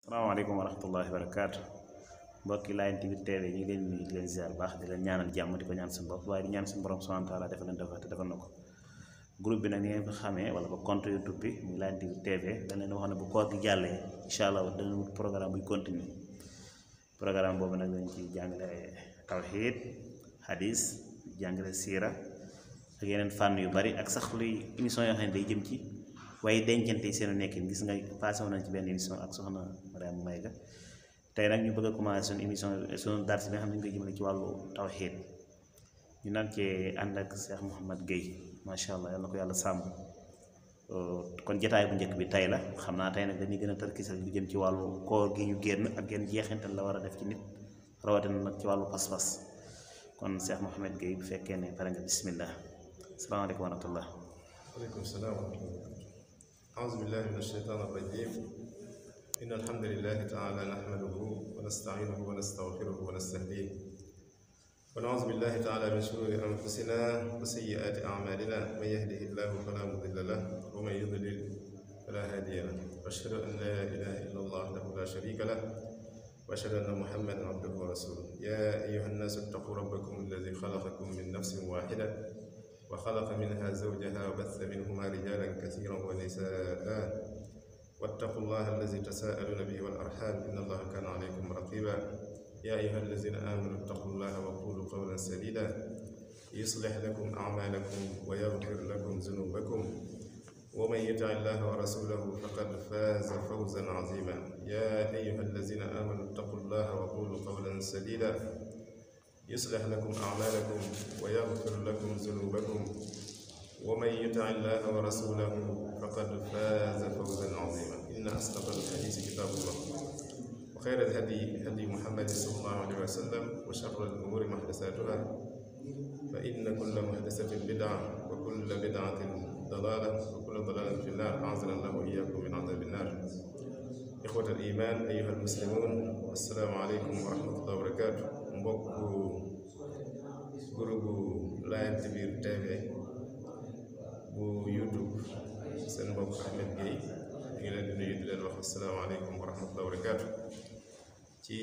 salaamaaleykum wa rahmatullahi wa barakaatu mbokki Laayeen TV TV ñu ngi leen nuyu di leen ziar baax di leen ñaanal jàmm di ko ñaan suñu bopp waaye di ñaan suñu borom subhanahu wa taala defal leen defal te defal na ko groupe bi nag ni ngeen ko xamee wala ba compte YouTube bi muy Laayeen TV TV dañ leen wax ne bu koor gi jàllee incha allah danañ wut programme buy continuer programme boobu nag dañ ci jàngale tawxiid hadis jàngale siira ak yeneen fànn yu bari ak sax luy émission yoo xam ne day jëm ci waaye dencante yi seen nekkin gis nga passé woon nañ ci benn émission ak soxna Mariama Mayga tey nag ñu bëgg a commencé suñu émission suñu dars bi nga xam ne ñu koy jëmale ci wàllu tawxiid ñu naan cee ànd ak Cheikh Mouhamad Gueye macha allah yal na ko yàlla sàmm kon jotaay bu njëkk bi tey la xam naa tey nag dañuy gën a tarkisal lu jëm ci wàllu koor gi ñu génn ak yenn jeexintal la war a def ci nit rawatina nag ci wàllu pas-pas kon Cheikh Mouhamad Gueye bu fekkee ne pare nga bismillah asalaamaaleykum wa rahmatullah. waaleykum salaam wa rahmatullah. أعوذ بالله من الشيطان الرجيم إن الحمد لله تعالى نحمده ونستعينه ونستغفره ونستهديه ونعوذ بالله تعالى من شرور أنفسنا وسيئات أعمالنا من يهده الله فلا مضل له ومن يضلل فلا هادي له وأشهد أن لا إله إلا الله وحده لا شريك له وأشهد أن محمدا عبده ورسوله يا أيها الناس اتقوا ربكم الذي خلقكم من نفس واحدة وخلق منها زوجها وبث منهما رجالا كثيرا ونساء واتقوا الله الذي تساءلون به والأرحام إن الله كان عليكم رقيبا يا أيها الذين آمنوا اتقوا الله وقولوا قولا سديدا يصلح لكم أعمالكم ويغفر لكم ذنوبكم ومن يطع الله ورسوله فقد فاز فوزا عظيما يا أيها الذين آمنوا اتقوا الله وقولوا قولا سديدا يصلح لكم أعمالكم ويغفر لكم ذنوبكم ومن يطع الله ورسوله فقد فاز فوزا عظيما إن أصدق الحديث كتاب الله وخير الهدي هدي محمد صلى الله عليه وسلم وشر الأمور محدثاتها فإن كل محدثة بدعة وكل بدعة ضلالة وكل ضلالة في النار أعاذنا الله وإياكم من عذاب النار إخوة الإيمان أيها المسلمون السلام عليكم ورحمة الله وبركاته mbokku groupe Laayeen TV TV bu YouTube seen mbokk Ahmed Gueye ñu ngi leen di nuyu di leen wax asalaamaaleykum wa rahmatulah wa barakaatu ci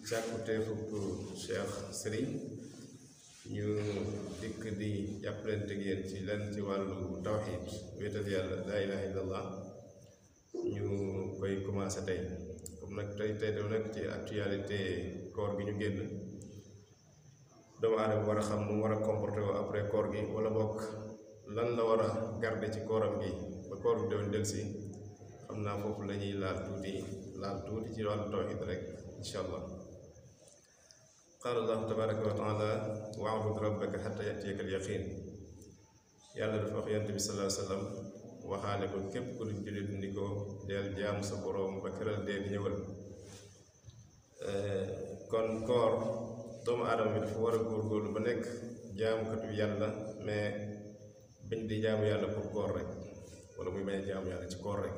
càkkuteefu Cheikh Serigne ñu dikk di jàppalante ak yéen ci lan ci wàllu tawxiid wéetal yàlla laa ilaha illallah ñu koy commencé tey comme nag tey dama nekk ci actualité koor gi ñu génn doomu aadama war a xam nu mu war a comporté woo après koor gi wala bokk lan la war a garder ci kooram gi ba koor bi doon delsi xam naa foofu la ñuy laal tuuti ci wàllu tawxiid rek insha allah qaala allahu tabaraka wa taala wa'bud rabbaka hatta ya'tiyaka al-yaqiin yàlla dafa wax yonent bi sallallahu alayhi wa sallam waxaale ko képp ku di jullit ni ko deel jaamu sa boroom ba këral dee di ñëwal kon koor doomu aadama bi dafa war a góorgóorlu ba nekk jaamukatu yàlla mais bañ di jaamu yàlla pour koor rek wala muy bañ a jaamu yàlla ci koor rek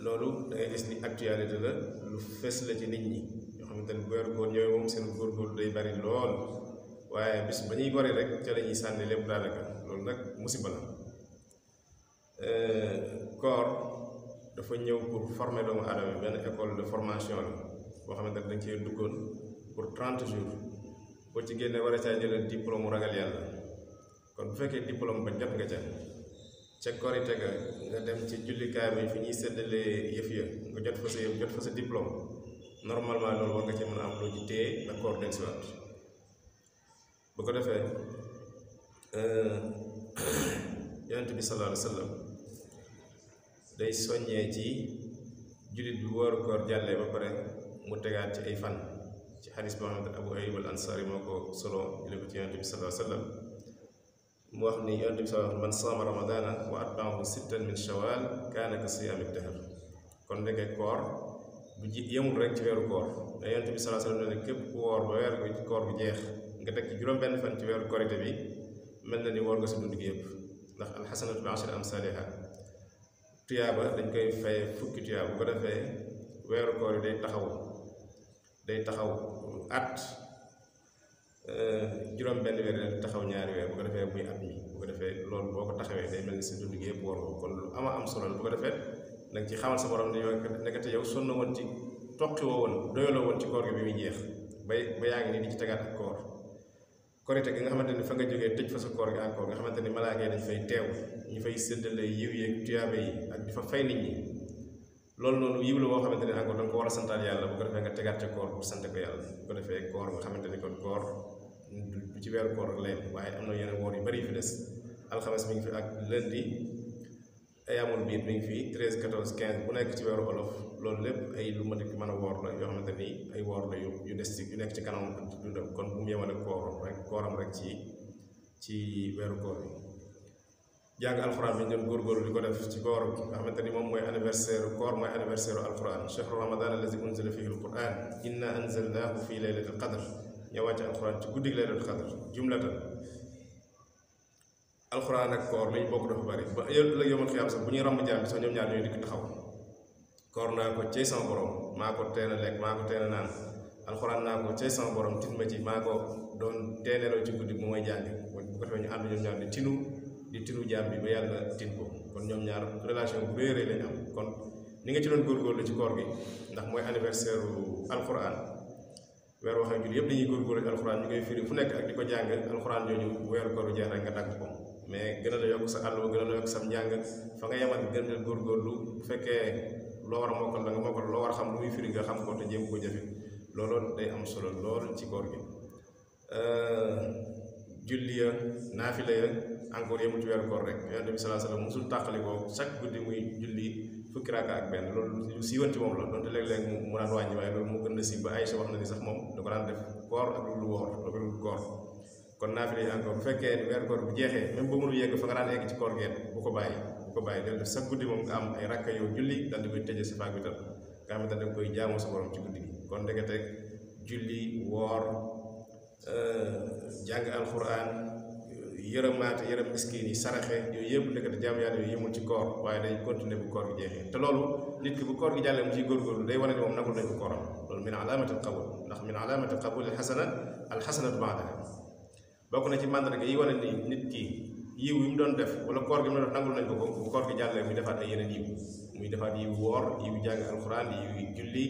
loolu da ngay gis ni actualité la lu fes la ci nit ñi ñoo xamante ne weeru koor ñooy moom seen góorgóorlu day bari lool waaye bis ba ñuy gori rek ca la ñuy sànni lépp daanaka loolu nag musiba la koor dafa ñëw pour former doomu aadama benn école de formation la boo xamante ne dañ cee duggoon pour 30 jours boo ci génnee war a caa jëlee diplôme mu ragal yàlla kon bu fekkee diplôme ba jot nga ca korite ga nga dem ci jullikaay bi fi ñuy séddalee yëf ya nga jot fa sa diplôme normalement loolu war nga ci mën a am loo ci téye ba koor del siwaat bu ko defee yonent bi sallallahu alayhi wa sallam day soññee ci jullit bi wóoru koor jàllee ba pare mu tegaat ci ay fan ci xadis boo xamante ne Abu Ayyub al Ansari moo ko solo jële ko ci yonent bi sallallahu alayhi wa sallam mu wax ni yonent bi sallallahu man saama ramadana wa atba'ahu sittan min shawal kaana ka siyaami dahr kon ndeke koor du yemul rek ci weeru koor mais yonent bi sallallahu alayhi wa sallam ne képp ku woor ba weeru koor bu jeex nga teg ci juróom-benn fan ci weeru korite bi mel na ni woor nga sa dund gi yëpp ndax alxasanatu bi ashri amsaaliha tuyaaba dañ koy fay fukki tuyaaba bu ko defee weeru koor yi day taxaw at juróom benn weer day taxaw ñaari weer bu ko defee muy at mi bu ko defee loolu boo ko taxawee day mel ni si dund gi yëpp war ko kon lu ama am solo la bu ko defee danga ci xamal sa borom ne yow nekkate yow sonn woon ci toqi woo woon doyaloo woon ci koor gi bi muy jeex ba yaa ngi nii di ci tegaat ak koor korite gi nga xamante ni fa nga jógee tëj fa sa koor gi encore nga xamante ni malaaka yi dañ fay teew ñu fay séddale yiw yeeg tuyaabe yi ak di fa fay nit ñi loolu noonu yiw la boo xamante ni encore danga ko war a santaal yàlla bu ko defee nga tegaat ca koor pour sante ko yàlla bu ko defee koor nga xamante ni kon koor du ci weeru koor lay waaye am na yeneen woor yu bari yu fi des alxames mi ngi fi ak lundi ayaamul biir mi ngi fi 13 14 15 bu nekk ci weeru olof loolu lépp ay lu ma di mën a woor la yoo xamante ni ay woor la yu des ci yu nekk ci kanam dundam kon bu mu yemale kooram rek ci weeru koor bi jàng alxuraan bi ñu doon góorgóorlu di ko def ci koor nga xamante ni moom mooy anniversaire koor mooy anniversaire alxuraan chahru ramadan allazi unzila fihi alquran inna anzalnahu fi laylatil qadr ñoo wàcc alxuraan ci guddig laylatul qadr jumlatan alxuraan ak koor li ñu bokk dafa bari ba la yomal xiyaam sax bu ñuy ràmm jaam bi sax ñoom ñaar ñooy dikk taxaw koor naa ko cey sama borom maa ko teen a lekk maa ko teen a naan alxuraan naa ko cey sama borom tin ma ci maa ko doon teeneeloo ci guddi bu may jàng bu ko defee ñu ànd ñoom ñaar di tinu jaam bi ba yàlla tin ko kon ñoom ñaar relation bu réeree lañu am kon ni nga ci doon góorgóorlu ci koor gi ndax mooy anniversaire alxuraan weer wax ak julli yëpp dañuy góorgóorlu ci alxuraan ñu koy firi fu nekk ak di ko jàng alxuraan jooju weeru koor jeex rek nga dagg ko mais gën a la yokk sa àll gën a la yokk sam njàng fa nga yemal gën a góorgóorlu bu fekkee loo war a mokkal la nga mokkal loo war a xam lu muy firi nga xam ko te jéem ko jëfe loolu day am solo lool ci koor gi julli ya naafila ya encore yemul ci weeru koor rek yonent bi sallallahu alayhi wasallam musul tàqali ko chaque guddi muy julli fukki raaka ak benn loolu lu siiwan ci moom la donte léeg-léeg mu daan wàññi waaye loolu mu gën a si ba Aïcha wax na ni sax moom da ko daan def koor ak lu woor ak lu koor kon naafila yi encore bu fekkee weeru koor bu jeexee même ba mënul yegg fa nga daan egg ci koor geen bu ko bàyyi del def chaque guddi moom nga am ay rakka yow julli dal di koy tëjee si faak bi tam nga xamante ne da nga koy jaamoo sa borom ci guddi gi kon ndekete julli woor jàng alxuraan yërëmaate yërëm miskin yi saraxe yooyu yëpp ndekete jaamu yàlla yooyu yëmul ci koor waaye day continuer bu koor gi jeexee te loolu nit ki bu koor gi jàllee mu ciy góorgóorlu day wane ne moom nagul nañ ko kooram loolu min alaamatil qabul ndax min alaamatil qabul alxasanatu baadaha bokk na ci màndarga yi wane ni nit ki yiw yi mu doon def wala koor gi mu doon def nangul nañ ko ko bu koor gi jàllee muy defaat ay yeneen yiw muy defaat yiw woor yiw jàng alxuraan yiw julli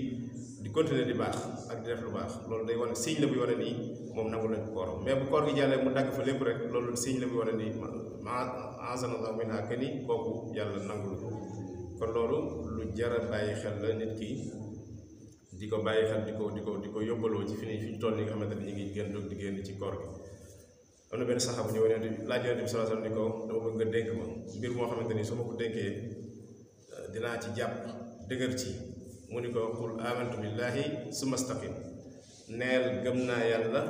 di continuer di baax ak di def lu baax loolu day wane signe la buy wane nii moom nangul nañ ko kooram mais bu koor gi jàllee mu dagg fa lépp rek loolu signe la buy wane nii azanallahu minha que ni kooku yàlla nangul ko kon loolu lu jar a bàyyi xel la nit ki di ko bàyyi xel di ko yóbbaloo ci fi ñu toll nii nga xamante ne ñu ngi gën di génn ci koor gi am na benn saxaabu ñëw laaj Yonent bi sallallahu alayhi wasallam ni ko dama bëgg nga dénk ma mbir moo xamante ni su ma ko dénkee dinaa ci jàpp dëgër ci mu ni ko qul amantu billahi summa staqim neel gëm naa yàlla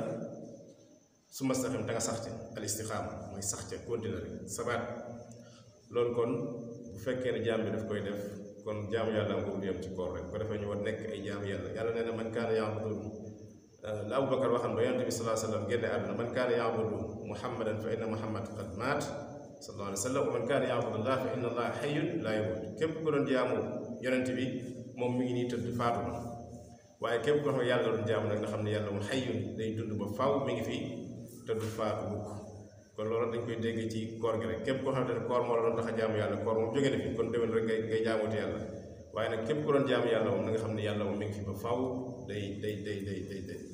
summa staqim da nga sax ca al istixaama mooy sax ca continuer rek sabaat loolu kon bu fekkee ne jaam bi daf koy def kon jaamu yàlla ngoogu du yem ci koor rek bu ko defee ñu war nekk ay jaamu yàlla nee na man kaana ya'budu la Abubakar waxam ba Yonent bi sallallahu alayhi wasallam génne àdduna man kaana ya'budu muhammadan fa inna muhammad qad maat sallallahu alayhi wasallam wa man kaana ya'budu allah fa inna allah hayyun laa yamut képp ko doon jaamu Yonent bi moom mi ngi nii tëdd faatu na waaye képp ko xam ne yàlla doon jaamu nag nga xam ne yàlla moom hayyun day dund ba faw mi ngi fi te du faatu mukk kon loolu dañ koy dégg ci koor gi rek képp koo xamante ne koor moo la doon tax a jaamu yàlla koor moom jóge na fi kon déwén rek ngay jaamuti yàlla waaye nag képp ku doon jaamu yàlla moom na nga xam ne yàlla moom mi ngi fi ba faw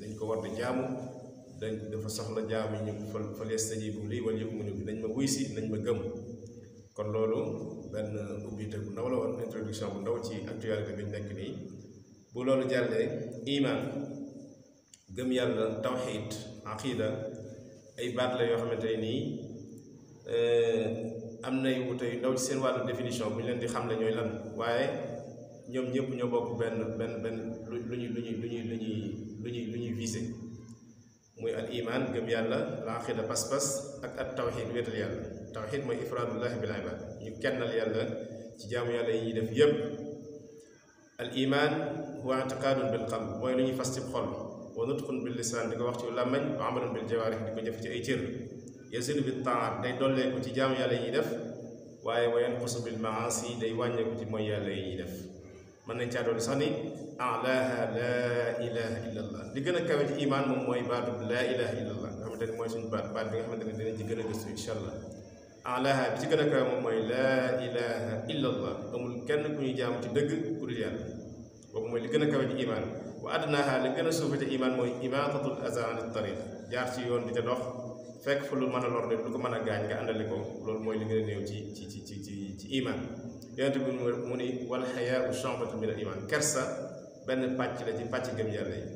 dañ ko war di jaamu dafa soxla jaamu yi ñu fal yastajiibu lii wal yu'minu bi nañ ma wuy si nañ ma gëm kon loolu benn ubbite bu ndaw la woon introduction bu ndaw ci actualité bi ñu nekk nii bu loolu jàllee iman gëm yàlla tawxiid aqida ay baat la yoo xamante ne nii am nay wute yu ndaw ci seen wàllu définition bu ñu leen di xam ne ñooy lan waaye ñoom ñëpp ñoo bokk benn lu ñuy visé muy al iman gëm yàlla al aqida pas-pas ak at tawxid wéetal yàlla tawxid mooy ifraadullahi bil ibad ñu kennal yàlla ci jaamu yàlla yi ñuy def yépp al iman huwa i'tiqadun bil qalb mooy lu ñuy fas ci xol wa nutqun bil lisaan di ko wax ci làmmañ wa amalun bil jawaarih di ko jëf ci ay cër yazidu bit taat day dolleeku ci jaamu yàlla yi ñuy def waaye wa yanqusu bil maasi day wàññeeku ci mooy yàlla yi ñuy def mën nañ caa doon sax ni alaaha laa ilaha illa allah li gën a kawe ci iman moom mooy baatu laa ilaha illa allah nga xamante ne mooy suñu baat bi nga xamante ne dinañ ci gën a gëstu incha allah alaha bi ci gën a kawe moom mooy laa ilaha illa allah amul kenn ku ñuy jaam ci dëgg ku dul yàlla boobu mooy li gën a kawe ci iman wa adnaha li gën a suufe ca iman mooy imaatatul aza an tariq jaar ci yoon di ca dox fekk fu lu mën a lor nit lu ko mën a gaañ nga àndale ko loolu mooy li gën a néew ci iman yonent bi mu ni wal xayaau shu'batun min al iman kersa benn pàcc la ci pàcc gëm yàlla yi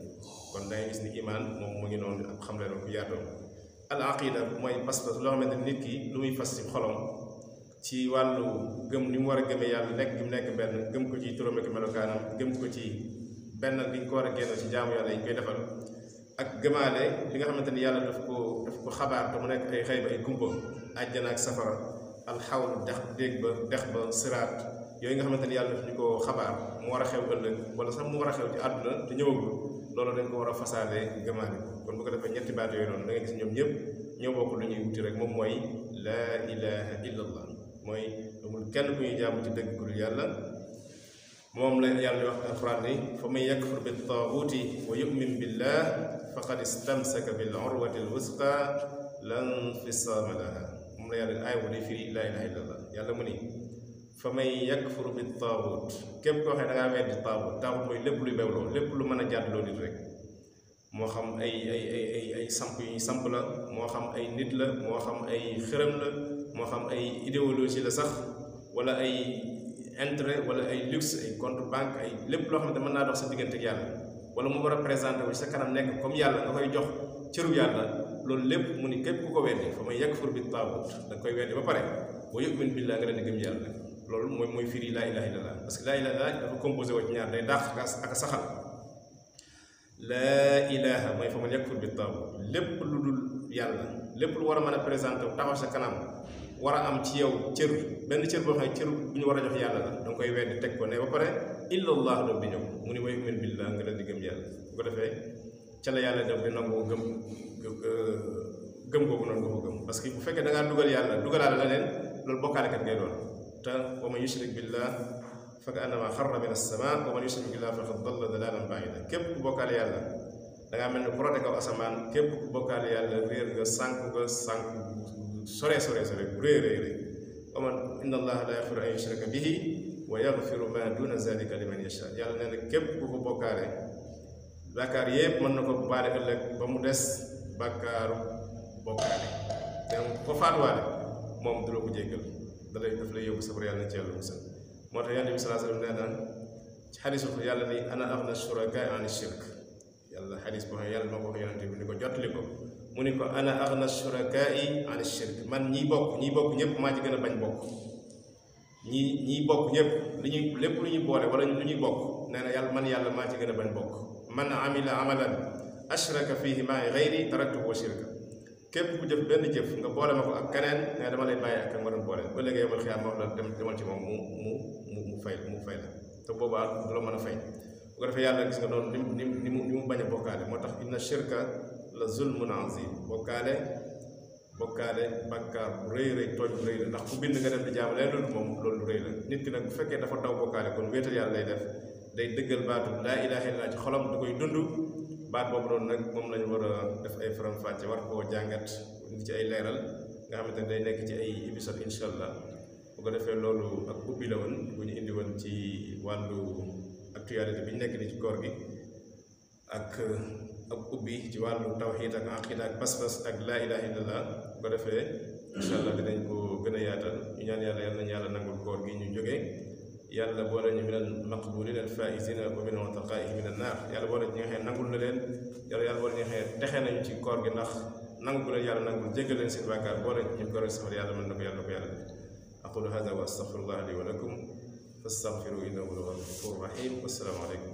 kon da ngay gis ni iman moom mu ngi noonu ak xam leen ko yaatoo al aqida mooy pas-pas loo xamante nit ki lu muy fas ci xolom ci wàllu gëm ni mu war a gëmee yàlla nekk gi mu nekk benn gëm ko ci turam ak melokaanam gëm ko ci benn li ñu ko war a génn ci jaamu yàlla yi ñu koy defal ak gëmaale li nga xamante ni yàlla daf ko xabaar te mu nekk ay xëy ba ay kumpa àjjana ak safara alxawl dex ba siraat yooyu nga xamante ni yàlla daf ñu ko xabaar mu war a xew ëllëg wala sax mu war a xew ci àdduna te ñëwagul loolu dañ ko war a fasaale gëmaale kon bu ko defee ñetti baat yooyu noonu da nga gis ñoom ñëpp ñoo bokk lu ñuy wuti rek moom mooy laa ilaha illa allah mooy amul kenn ku ñuy jaamu ci dëgg ku dul yàlla moom la yàlla di wax alquran ni fa man yakfur bi taaguuti wa yumin billah faqad istamsaka bil urwati al wusqa lan fisaama laha moom la yàlla aay wu di firi laa ilaha illa allah yàlla mu ni fa man yakfur bi taaguut képp koo xam ne da ngaa weddi taaguut mooy lépp luy bewloo lépp lu mën a jàddloo nit rek moo xam ay samp yu ñu samp la moo xam ay nit la moo xam ay xërëm la moo xam ay idéologie la sax wala ay intérêt wala ay luxe ay compte banque ay lépp loo xam ne mën naa dox sa diggante ak yàlla wala mu war a présenté wu sa kanam nekk comme yàlla nga koy jox cëru yàlla loolu lépp mu ni képp ku ko weddi fa may yakfur bi taagut da nga koy weddi ba pare wa yu'min billah nga leen di gëm yàlla loolu mooy firi laa ilaha illallah parce que laa ilaha illallah dafa composé wa ci ñaar day dàq ak saxal laa ilaha mooy fa man yakfur bi taagut lépp lu dul yàlla lépp lu war a mën a présenté wu taxaw sa kanam war a am ci yow cër benn cër boo xam ne cër bu ñu war a jox yàlla la danga koy weddi teg ko ne ba pare illallah loolu di ñëw mu ni wa yu'min billah nga leen di gëm yàlla bu ko defee ca la yàlla def di nangoo gëm googu noonu nga ko gëm parce que bu fekkee da ngaa dugal yàlla dugalaale la leen loolu bokkaalekat ngay doon te wa man yushrik billah fa ka'annama xarra min as-samaa wa man yushrik billah faqad dalla dalalan ba'ida képp ku bokkaale yàlla da ngaa mel ni ku rote kaw asamaan képp ku bokkaale yàlla réer nga sànku sore bu réer wa man inna allaha la yaxfiru an yushraka bihi wa yaxfiru ma duna zalika liman yasha yàlla nee na képp ku ko bokkaale bàkkaar yépp mën na ko baale ëllëg ba mu des bàkkaaru bokkaale te ko faatuwaale moom du la ko jéggal daf lay yóbbu safara yàlla na ci yàlla musal moo tax yonent bi sallallahu alayhi wa sallam nee na ci xadisu yàlla ni ana aghna shuraka an shirk yàlla xadis boo xam yàlla moo ko wax yonent bi ni ko jottali ko mu ni ko ana aghna shurakai an shirk man ñi bokk ñëpp maa ci gën a bañ bokk ñi bokk ñëpp lépp lu ñuy boole wala lu ñuy bokk nee na yàlla maa ci gën a bañ bokk man amila amalan ashraka fihi ma'i ghayri taraktuhu wa shirka képp ku jëf benn jëf nga boole ma ko ak keneen ne dama lay bàyyi ak ma doon boole ba léegi yomal xiyaam ma wax la demal ci moom mu fay la te boobaa du la mën a fay bu ko defee yàlla gis nga noonu ni mu bañ a bokkaale moo tax inna shirka la zulmun azim bokkaale bàkkaar bu rëy tooñ bu rëy la ndax ku bind nga dem di jaamu leen loolu moom loolu rëy la nit ki nag bu fekkee dafa daw bokkaale kon wéetal yàlla lay def day dëggal baatu laa ilaaha illallaah ci xolam du koy dund baat boobu noonu nag moom lañu war a def ay faram-fàcce war koo jàngat indi ci ay leeral nga xamante ne day nekk ci ay épisode incha allah bu ko defee loolu ak ubbi la woon bu ñu indi woon ci wàllu actualité bi ñu nekk ni ci koor gi ak ubbi ci wàllu tawxiid ak aqida ak pas-pas ak laa ilaaha illallah bu ko defee incha allah dinañ ko gën a yaatal ñu ñaan yàlla yal nañu yàlla nangul koor gi ñu jógee yàlla boole ñu minal maqbulina al faizina wa min utaqaihi min an naar yàlla boole ñi nga xam ne nangul na leen yàlla boole ñi nga xam ne texe nañu ci koor gi ndax nangu leen yàlla nangul jéggal leen seen bàkkaar boole ñu koor safar yàlla mën na ko yàlla def aqulu hada wa astaghfirullah li wa lakum fastaghfiru innahu huwal ghafurur rahim wassalaamu aleykum